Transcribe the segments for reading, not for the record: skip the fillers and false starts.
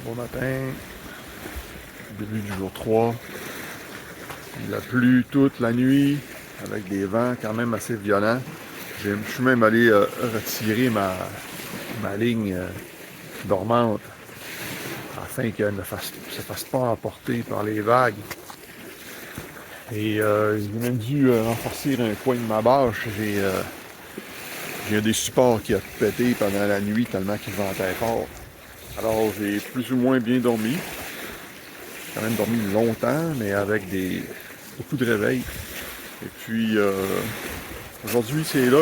Bon matin, début du jour 3. Il a plu toute la nuit avec des vents quand même assez violents. Je suis même allé retirer ma ligne dormante afin qu'elle ne se fasse pas emporter par les vagues. Et j'ai même dû renforcer un coin de ma bâche. J'ai un des supports qui a pété pendant la nuit tellement qu'il ventait fort. Alors j'ai plus ou moins bien dormi. J'ai quand même dormi longtemps, mais avec beaucoup de réveils. Et puis aujourd'hui c'est là,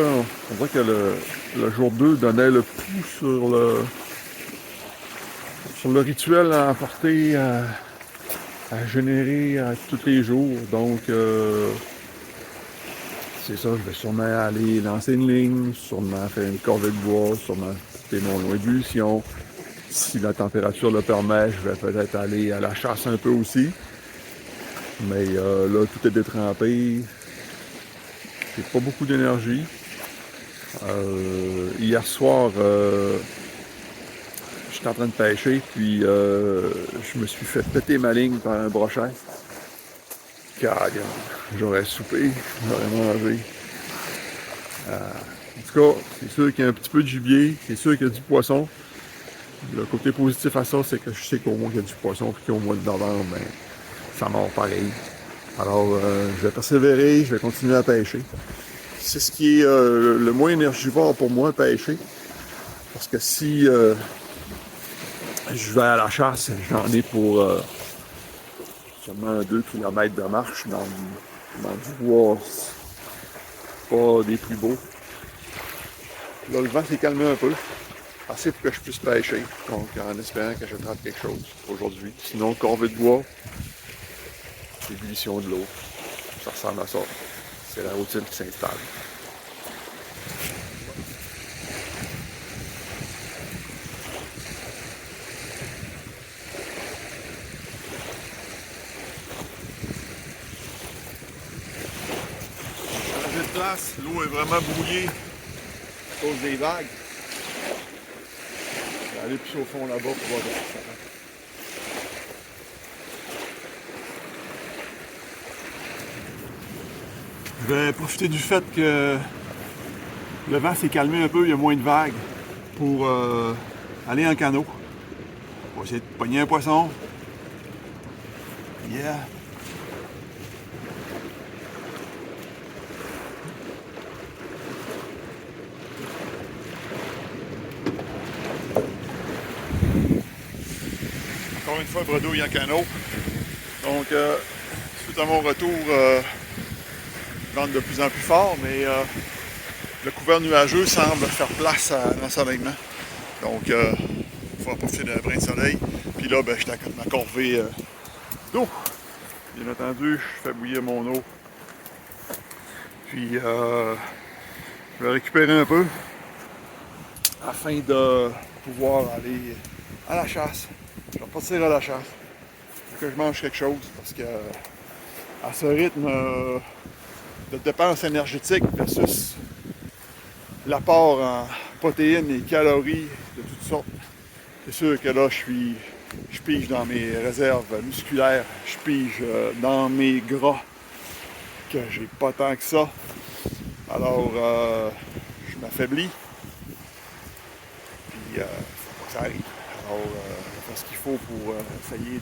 on dirait que le jour 2 donnait le pouls sur le rituel à apporter, à générer tous les jours. Donc c'est ça, je vais sûrement aller lancer une ligne, sûrement faire une corvée de bois, sûrement citer mon ébullition. Si la température le permet, je vais peut-être aller à la chasse un peu aussi. Mais là, tout est détrempé. J'ai pas beaucoup d'énergie. Hier soir, j'étais en train de pêcher, puis je me suis fait péter ma ligne par un brochet. Car j'aurais soupé, j'aurais mangé. En tout cas, c'est sûr qu'il y a un petit peu de gibier, c'est sûr qu'il y a du poisson. Le côté positif à ça, c'est que je sais qu'au moins il y a du poisson, puis qu'au mois de novembre, ben, ça mord pareil. Alors, je vais persévérer, je vais continuer à pêcher. C'est ce qui est le moins énergivore pour moi, pêcher. Parce que si je vais à la chasse, j'en ai pour seulement 2 km de marche dans du bois pas des plus beaux. Là, le vent s'est calmé un peu, assez pour que je puisse pêcher. Donc, en espérant que je trappe quelque chose aujourd'hui. Sinon, corvée de bois, ébullition de l'eau. Ça ressemble à ça. C'est la routine qui s'installe. Changer de place, l'eau est vraiment brouillée à cause des vagues. Je vais aller plus au fond là-bas pour voir de ce que ça fait. Je vais profiter du fait que le vent s'est calmé un peu, il y a moins de vagues pour aller en canot. On va essayer de pogner un poisson. Yeah! Encore une fois, bredouille en canot. Donc, suite à mon retour, je vente de plus en plus fort, mais le couvert nuageux semble faire place à l'ensoleillement. Donc, il faut en profiter d'un brin de soleil. Puis là, ben, j'étais à ma corvée d'eau. Bien entendu, je fais bouillir mon eau. Puis, je vais récupérer un peu afin de pouvoir aller à la chasse. Je vais partir à la chasse. Il faut que je mange quelque chose parce que à ce rythme de dépenses énergétiques versus l'apport en protéines et calories de toutes sortes, c'est sûr que là, je pige dans mes réserves musculaires, je pige dans mes gras que j'ai pas tant que ça. Alors, je m'affaiblis. Puis, faut pas que ça arrive. Alors, je vais faire ce qu'il faut pour essayer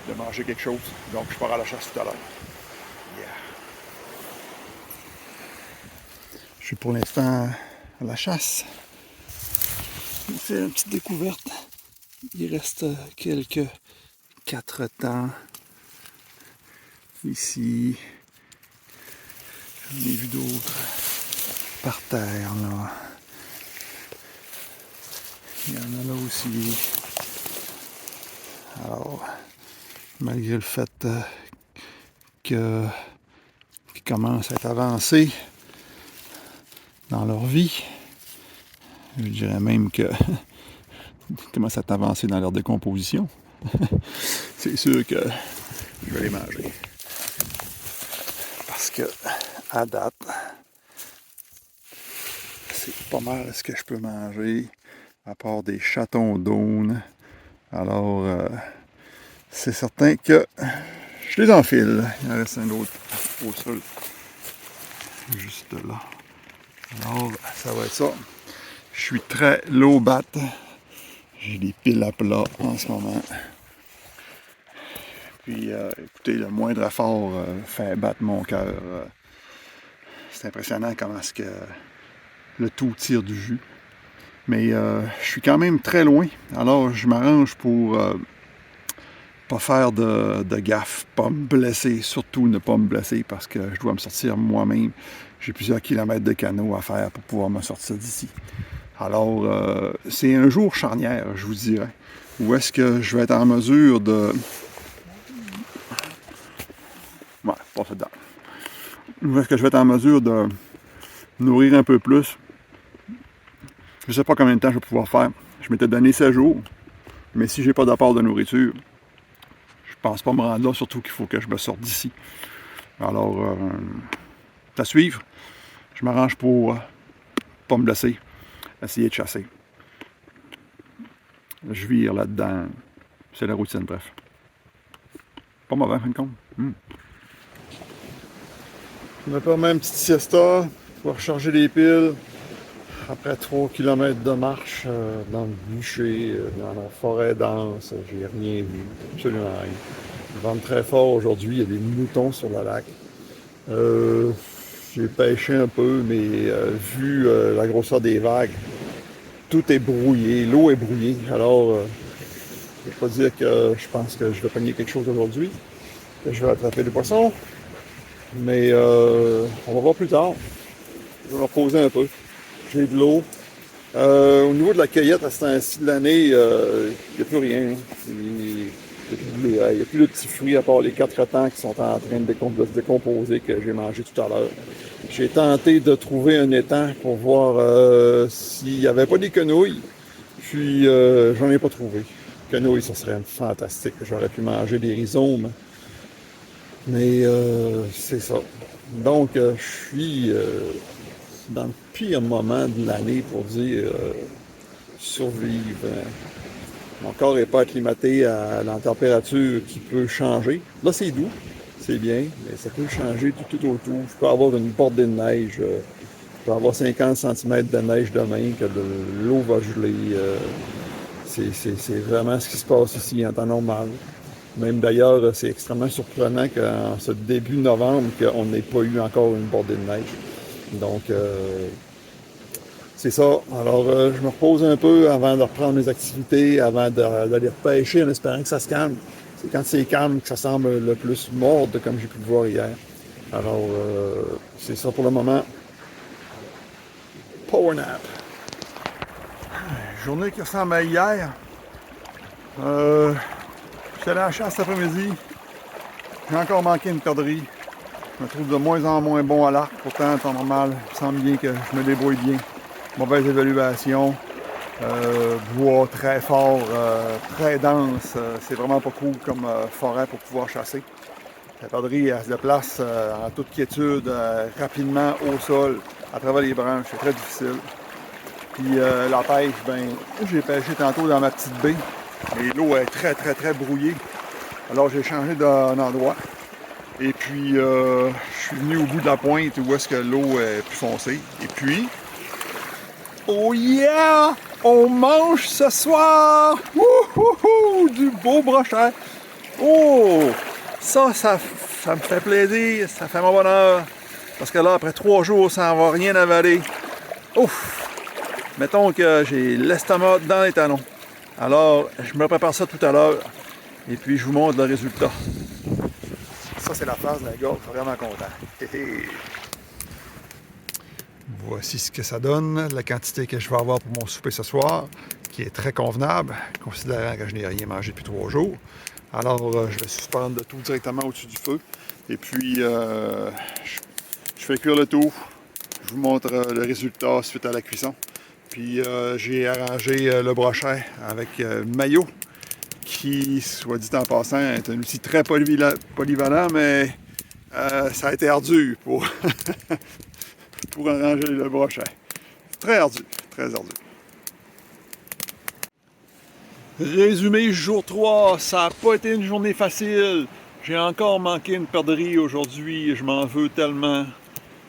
de manger quelque chose. Donc, je pars à la chasse tout à l'heure. Yeah. Je suis pour l'instant à la chasse. Je vais faire une petite découverte. Il reste quelques 4 temps ici. J'en ai vu d'autres par terre là. Il y en a là aussi. Alors, malgré le fait qu'ils commencent à être avancés dans leur vie, je dirais même que commencent à être avancés dans leur décomposition. C'est sûr que je vais les manger. Parce que, à date, c'est pas mal ce que je peux manger, à part des chatons d'Aune Alors, c'est certain que je les enfile. Il en reste un autre au sol, juste là. Alors, ça va être ça. Je suis très low bat. J'ai des piles à plat en ce moment. Puis, écoutez, le moindre effort fait battre mon cœur. C'est impressionnant comment est-ce que le tout tire du jus. Mais je suis quand même très loin. Alors, je m'arrange pour pas faire de gaffe, pas me blesser, surtout ne pas me blesser parce que je dois me sortir moi-même. J'ai plusieurs kilomètres de canot à faire pour pouvoir me sortir d'ici. Alors, c'est un jour charnière, je vous dirais, où est-ce que je vais être en mesure de... Ouais, pas ça dedans. Où est-ce que je vais être en mesure de nourrir un peu plus. Je ne sais pas combien de temps je vais pouvoir faire. Je m'étais donné 16 jours, mais si j'ai pas d'apport de nourriture, je pense pas me rendre là, surtout qu'il faut que je me sorte d'ici. Alors, à suivre. Je m'arrange pour pas me blesser, essayer de chasser. Je vire là-dedans. C'est la routine, bref. Pas mauvais, en fin de compte. Je me permets une petite siesta pour recharger les piles. Après 3 km de marche dans le bûcher, dans la forêt dense, j'ai rien vu, absolument rien. Le vent très fort aujourd'hui, il y a des moutons sur le lac. J'ai pêché un peu, mais vu la grosseur des vagues, tout est brouillé, l'eau est brouillée. Alors, je ne vais pas dire que je pense que je vais pogner quelque chose aujourd'hui, que je vais attraper des poissons, mais on va voir plus tard. Je vais me reposer un peu. J'ai de l'eau. Au niveau de la cueillette, à ce temps-ci de l'année, il n'y a plus rien. Il n'y a plus de petits fruits à part les 4 temps qui sont en train de se décomposer que j'ai mangé tout à l'heure. J'ai tenté de trouver un étang pour voir s'il n'y avait pas des quenouilles. Puis, j'en ai pas trouvé. Quenouilles, ça serait fantastique. J'aurais pu manger des rhizomes. Mais c'est ça. Donc, je suis dans le pire moment de l'année pour dire survivre. Mon corps n'est pas acclimaté à la température qui peut changer. Là, c'est doux, c'est bien, mais ça peut changer tout autour. Je peux avoir une bordée de neige. Je peux avoir 50 cm de neige demain, que l'eau va geler. C'est vraiment ce qui se passe ici en temps normal. Même d'ailleurs, c'est extrêmement surprenant qu'en ce début novembre, qu'on n'ait pas eu encore une bordée de neige. Donc, c'est ça. Alors, je me repose un peu avant de reprendre mes activités, avant d'aller pêcher en espérant que ça se calme. C'est quand c'est calme que ça semble le plus mordre, comme j'ai pu le voir hier. Alors, c'est ça pour le moment. Power nap. Journée qui ressemble à hier. J'étais allé à la chasse cet après-midi. J'ai encore manqué une perdrix. Je me trouve de moins en moins bon à l'arc. Pourtant, en temps normal, il me semble bien que je me débrouille bien. Mauvaise évaluation. Bois très fort, très dense. C'est vraiment pas cool comme forêt pour pouvoir chasser. La perdrix, elle se déplace en toute quiétude, rapidement au sol, à travers les branches. C'est très difficile. Puis la pêche, ben, j'ai pêché tantôt dans ma petite baie. Et l'eau est très, très, très brouillée. Alors j'ai changé d'endroit. Et puis, je suis venu au bout de la pointe où est-ce que l'eau est plus foncée. Et puis, oh yeah! On mange ce soir! Wouhouhou! Du beau brochet! Oh! Ça me fait plaisir, ça fait mon bonheur. Parce que là, après 3 jours, ça n'en va rien avaler. Ouf! Mettons que j'ai l'estomac dans les talons. Alors, je me prépare ça tout à l'heure. Et puis, je vous montre le résultat. Ça, c'est la phase d'un gars vraiment content. Voici ce que ça donne, la quantité que je vais avoir pour mon souper ce soir, qui est très convenable, considérant que je n'ai rien mangé depuis 3 jours. Alors, je vais suspendre le tout directement au-dessus du feu. Et puis, je fais cuire le tout. Je vous montre le résultat suite à la cuisson. Puis, j'ai arrangé le brochet avec maillot, qui, soit dit en passant, est un outil très polyvalent, mais ça a été ardu pour, pour arranger le brochet. Très ardu, très ardu. Résumé jour 3, ça n'a pas été une journée facile. J'ai encore manqué une perdrix aujourd'hui, je m'en veux tellement.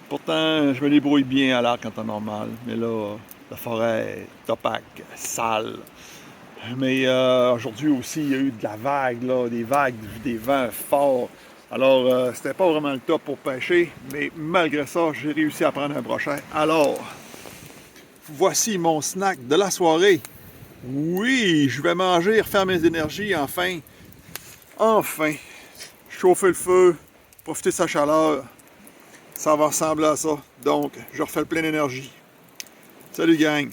Pourtant, je me débrouille bien à l'arc en temps normal. Mais là, la forêt est opaque, sale. Mais aujourd'hui aussi, il y a eu de la vague, là, des vagues, des vents forts. Alors, c'était pas vraiment le top pour pêcher, mais malgré ça, j'ai réussi à prendre un brochet. Alors, voici mon snack de la soirée. Oui, je vais manger, refaire mes énergies, enfin. Enfin. Chauffer le feu, profiter de sa chaleur. Ça va ressembler à ça. Donc, je refais le plein d'énergie. Salut gang!